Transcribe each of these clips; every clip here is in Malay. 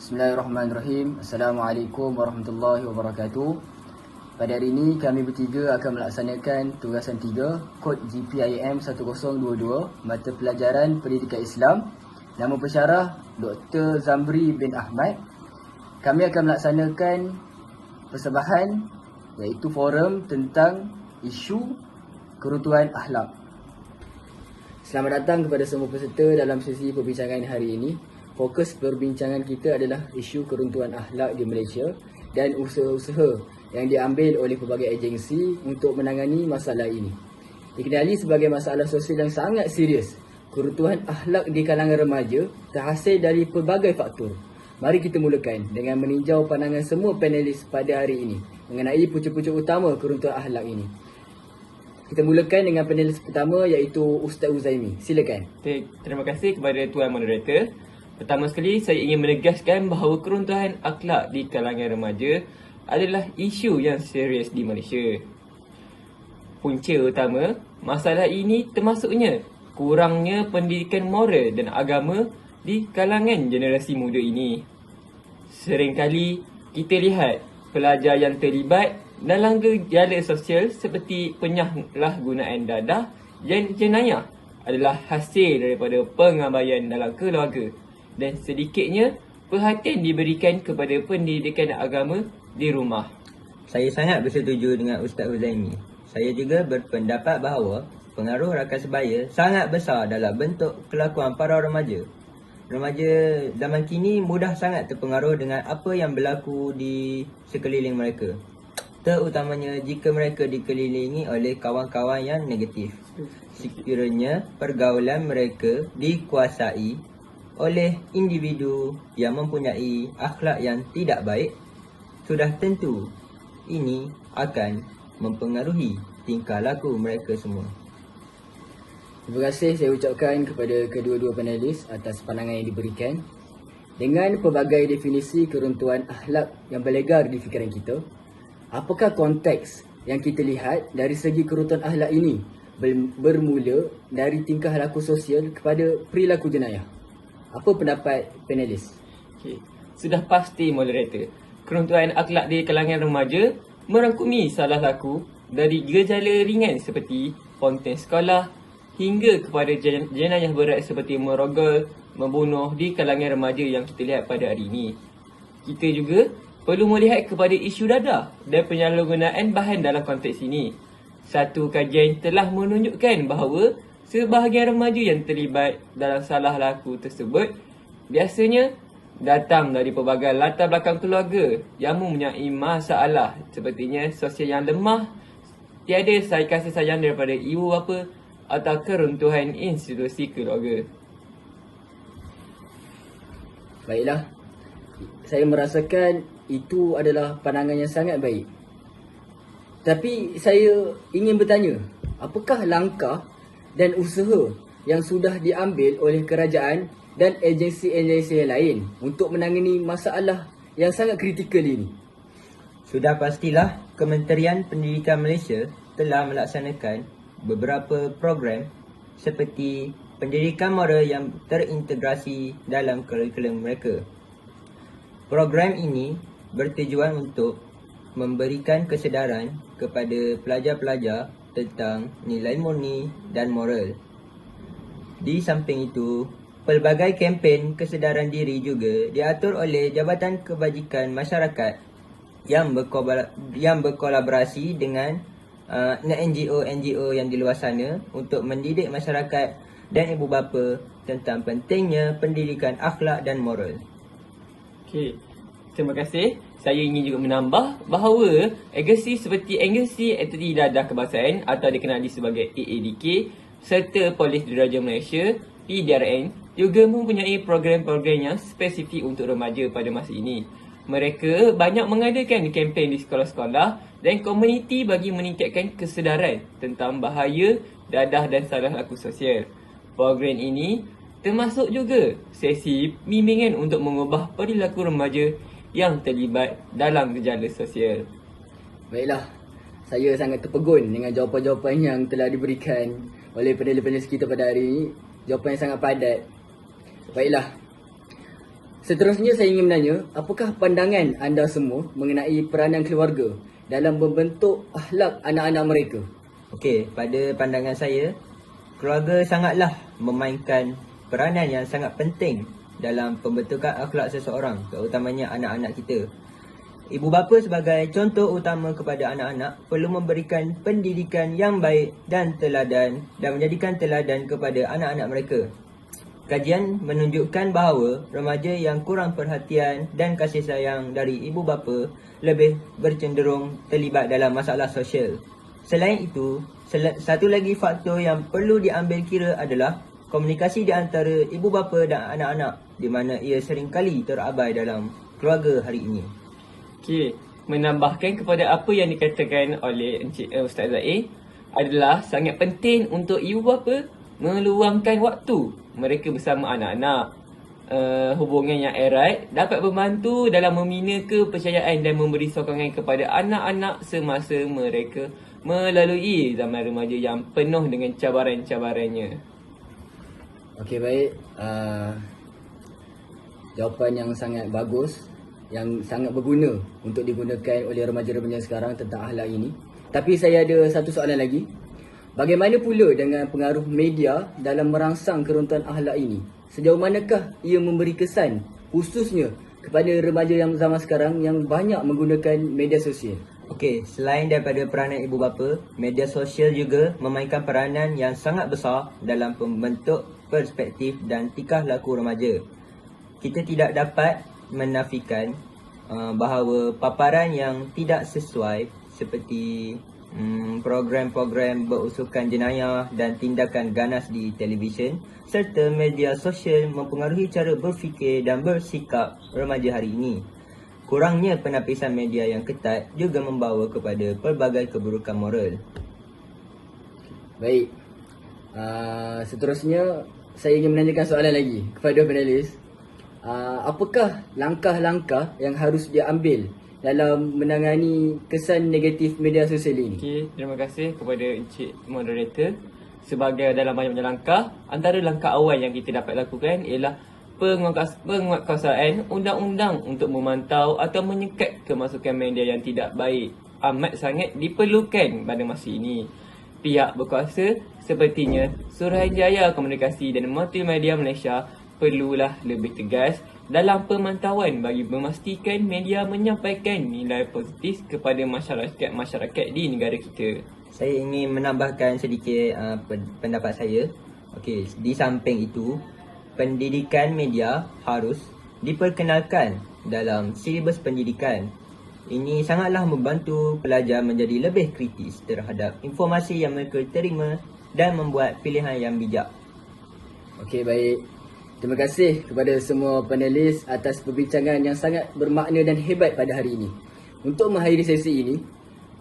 Bismillahirrahmanirrahim. Assalamualaikum warahmatullahi wabarakatuh. Pada hari ini kami bertiga akan melaksanakan tugasan 3 kod GPIM 1022 mata pelajaran Pendidikan Islam. Nama pensyarah Dr. Zamri bin Ahmad. Kami akan melaksanakan persembahan iaitu forum tentang isu keruntuhan akhlak. Selamat datang kepada semua peserta dalam sesi perbincangan hari ini. Fokus perbincangan kita adalah isu keruntuhan akhlak di Malaysia dan usaha-usaha yang diambil oleh pelbagai agensi untuk menangani masalah ini. Dikenali sebagai masalah sosial yang sangat serius, keruntuhan akhlak di kalangan remaja terhasil dari pelbagai faktor. Mari kita mulakan dengan meninjau pandangan semua panelis pada hari ini mengenai pucuk-pucuk utama keruntuhan akhlak ini. Kita mulakan dengan panelis pertama iaitu Ustaz Uzaimi. Silakan. Terima kasih kepada Tuan Moderator. Pertama sekali, saya ingin menegaskan bahawa keruntuhan akhlak di kalangan remaja adalah isu yang serius di Malaysia. Punca utama masalah ini termasuknya kurangnya pendidikan moral dan agama di kalangan generasi muda ini. Seringkali kita lihat pelajar yang terlibat dalam gejala sosial seperti penyalahgunaan dadah dan jenayah adalah hasil daripada pengabaian dalam keluarga dan sedikitnya perhatian diberikan kepada pendidikan agama di rumah. Saya sangat bersetuju dengan Ustaz Uzaimi. Saya juga berpendapat bahawa pengaruh rakan sebaya sangat besar dalam bentuk kelakuan para remaja. Remaja zaman kini mudah sangat terpengaruh dengan apa yang berlaku di sekeliling mereka, terutamanya jika mereka dikelilingi oleh kawan-kawan yang negatif. Sekiranya pergaulan mereka dikuasai oleh individu yang mempunyai akhlak yang tidak baik, sudah tentu ini akan mempengaruhi tingkah laku mereka semua. Terima kasih saya ucapkan kepada kedua-dua panelis atas pandangan yang diberikan. Dengan pelbagai definisi keruntuhan akhlak yang berlegar di fikiran kita, apakah konteks yang kita lihat dari segi keruntuhan akhlak ini bermula dari tingkah laku sosial kepada perilaku jenayah? Apa pendapat panelis? Sudah pasti Moderator, keruntuhan akhlak di kalangan remaja merangkumi salah laku dari gejala ringan seperti konten sekolah hingga kepada jenayah berat seperti merogol, membunuh di kalangan remaja yang kita lihat pada hari ini. Kita juga perlu melihat kepada isu dadah dan penyalahgunaan bahan dalam konteks ini. Satu kajian telah menunjukkan bahawa sebahagian remaja yang terlibat dalam salah laku tersebut biasanya datang dari pelbagai latar belakang keluarga yang mempunyai masalah sepertinya sosial yang lemah, tiada kasih sayang daripada ibu bapa atau keruntuhan institusi keluarga. Baiklah, saya merasakan itu adalah pandangan yang sangat baik. Tapi saya ingin bertanya, apakah langkah dan usaha yang sudah diambil oleh kerajaan dan agensi-agensi yang lain untuk menangani masalah yang sangat kritikal ini? Sudah pastilah Kementerian Pendidikan Malaysia telah melaksanakan beberapa program seperti pendidikan moral yang terintegrasi dalam kurikulum mereka. Program ini bertujuan untuk memberikan kesedaran kepada pelajar-pelajar tentang nilai murni dan moral. Di samping itu, pelbagai kempen kesedaran diri juga diatur oleh Jabatan Kebajikan Masyarakat yang berkolaborasi dengan NGO-NGO yang di luar sana untuk mendidik masyarakat dan ibu bapa tentang pentingnya pendidikan akhlak dan moral. Terima kasih. Saya ingin juga menambah bahawa agensi seperti Agensi Aktiviti Dadah Kebangsaan atau dikenali sebagai AADK serta Polis Diraja Malaysia PDRN juga mempunyai program-program yang spesifik untuk remaja pada masa ini. Mereka banyak mengadakan kempen di sekolah-sekolah dan komuniti bagi meningkatkan kesedaran tentang bahaya dadah dan salah laku sosial. Program ini termasuk juga sesi bimbingan untuk mengubah perilaku remaja yang terlibat dalam gejala sosial. Baiklah, saya sangat terpegun dengan jawapan-jawapan yang telah diberikan oleh panelis-panelis kita pada hari ini. Jawapan yang sangat padat. Baiklah, Seterusnya saya ingin menanya, apakah pandangan anda semua mengenai peranan keluarga dalam membentuk akhlak anak-anak mereka? Okey, pada pandangan saya, keluarga sangatlah memainkan peranan yang sangat penting dalam pembentukan akhlak seseorang, terutamanya anak-anak kita. Ibu bapa sebagai contoh utama kepada anak-anak perlu memberikan pendidikan yang baik dan teladan dan menjadikan teladan kepada anak-anak mereka. Kajian menunjukkan bahawa remaja yang kurang perhatian dan kasih sayang dari ibu bapa lebih bercenderung terlibat dalam masalah sosial. Selain itu, satu lagi faktor yang perlu diambil kira adalah komunikasi di antara ibu bapa dan anak-anak, di mana ia seringkali terabai dalam keluarga hari ini. Okey, menambahkan kepada apa yang dikatakan oleh Ustaz Zaid, adalah sangat penting untuk ibu bapa meluangkan waktu mereka bersama anak-anak. Hubungan yang erat dapat membantu dalam membina kepercayaan dan memberi sokongan kepada anak-anak semasa mereka melalui zaman remaja yang penuh dengan cabaran-cabarannya. Okey, baik. Jawapan yang sangat bagus, yang sangat berguna untuk digunakan oleh remaja-remaja sekarang tentang akhlak ini. Tapi saya ada satu soalan lagi. Bagaimana pula dengan pengaruh media dalam merangsang keruntuhan akhlak ini? Sejauh manakah ia memberi kesan khususnya kepada remaja yang zaman sekarang yang banyak menggunakan media sosial? Okey, selain daripada peranan ibu bapa, media sosial juga memainkan peranan yang sangat besar dalam membentuk perspektif dan tingkah laku remaja. Kita tidak dapat menafikan bahawa paparan yang tidak sesuai seperti program-program berusulkan jenayah dan tindakan ganas di televisyen serta media sosial mempengaruhi cara berfikir dan bersikap remaja hari ini. Kurangnya penapisan media yang ketat juga membawa kepada pelbagai keburukan moral. Baik. Seterusnya saya ingin menanyakan soalan lagi kepada panelis. Apakah langkah-langkah yang harus diambil dalam menangani kesan negatif media sosial ini? Okey, terima kasih kepada Encik Moderator. Sebagai dalam banyak langkah, antara langkah awal yang kita dapat lakukan ialah penguatkuasaan undang-undang untuk memantau atau menyekat kemasukan media yang tidak baik amat sangat diperlukan pada masa ini. Pihak berkuasa sepertinya Suruhanjaya Komunikasi dan Multimedia Malaysia perlulah lebih tegas dalam pemantauan bagi memastikan media menyampaikan nilai positif kepada masyarakat di negara kita. Saya ingin menambahkan sedikit pendapat saya. Okey, di samping itu, pendidikan media harus diperkenalkan dalam silibus pendidikan. Ini sangatlah membantu pelajar menjadi lebih kritis terhadap informasi yang mereka terima dan membuat pilihan yang bijak. Okey, baik. Terima kasih kepada semua panelis atas perbincangan yang sangat bermakna dan hebat pada hari ini. Untuk mengakhiri sesi ini,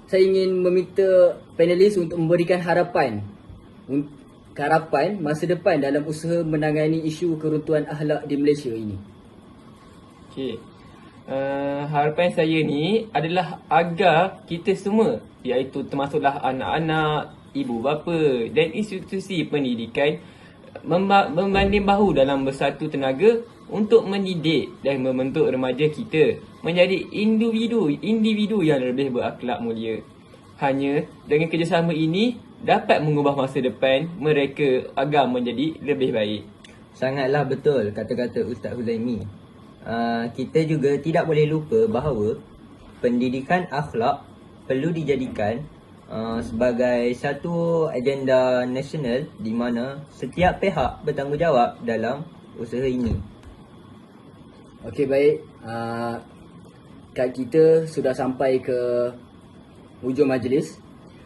saya ingin meminta panelis untuk memberikan harapan masa depan dalam usaha menangani isu keruntuhan akhlak di Malaysia ini. Okey. Harapan saya ni adalah agar kita semua, iaitu termasuklah anak-anak, ibu bapa dan institusi pendidikan membanding bahu dalam bersatu tenaga untuk mendidik dan membentuk remaja kita menjadi individu yang lebih berakhlak mulia. Hanya dengan kerjasama ini dapat mengubah masa depan mereka agar menjadi lebih baik. Sangatlah betul kata-kata Ustaz Huzaimi. Kita juga tidak boleh lupa bahawa pendidikan akhlak perlu dijadikan sebagai satu agenda nasional di mana setiap pihak bertanggungjawab dalam usaha ini. Okey, baik. Kita sudah sampai ke hujung majlis.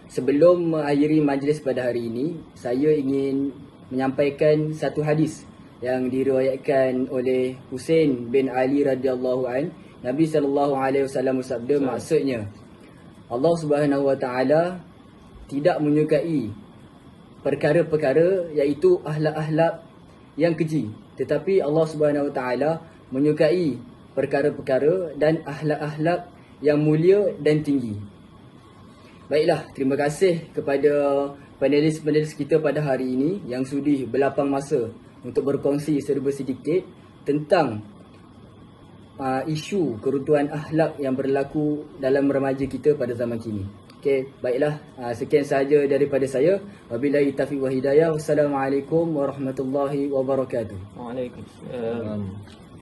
Sebelum mengakhiri majlis pada hari ini, saya ingin menyampaikan satu hadis yang diriwayatkan oleh Husain bin Ali radhiyallahu an. Nabi sallallahu alaihi wasallam bersabda, maksudnya Allah Subhanahu wa taala tidak menyukai perkara-perkara iaitu akhlak-akhlak yang keji, tetapi Allah Subhanahu wa taala menyukai perkara-perkara dan akhlak-akhlak yang mulia dan tinggi. Baiklah, terima kasih kepada panelis-panelis kita pada hari ini yang sudi berlapang masa untuk berkongsi serba sedikit tentang isu keruntuhan akhlak yang berlaku dalam remaja kita pada zaman kini. Okey, baiklah, sekian sahaja daripada saya. Wabillahi taufiq wa hidayah. Wassalamualaikum warahmatullahi wabarakatuh. Waalaikumsalam.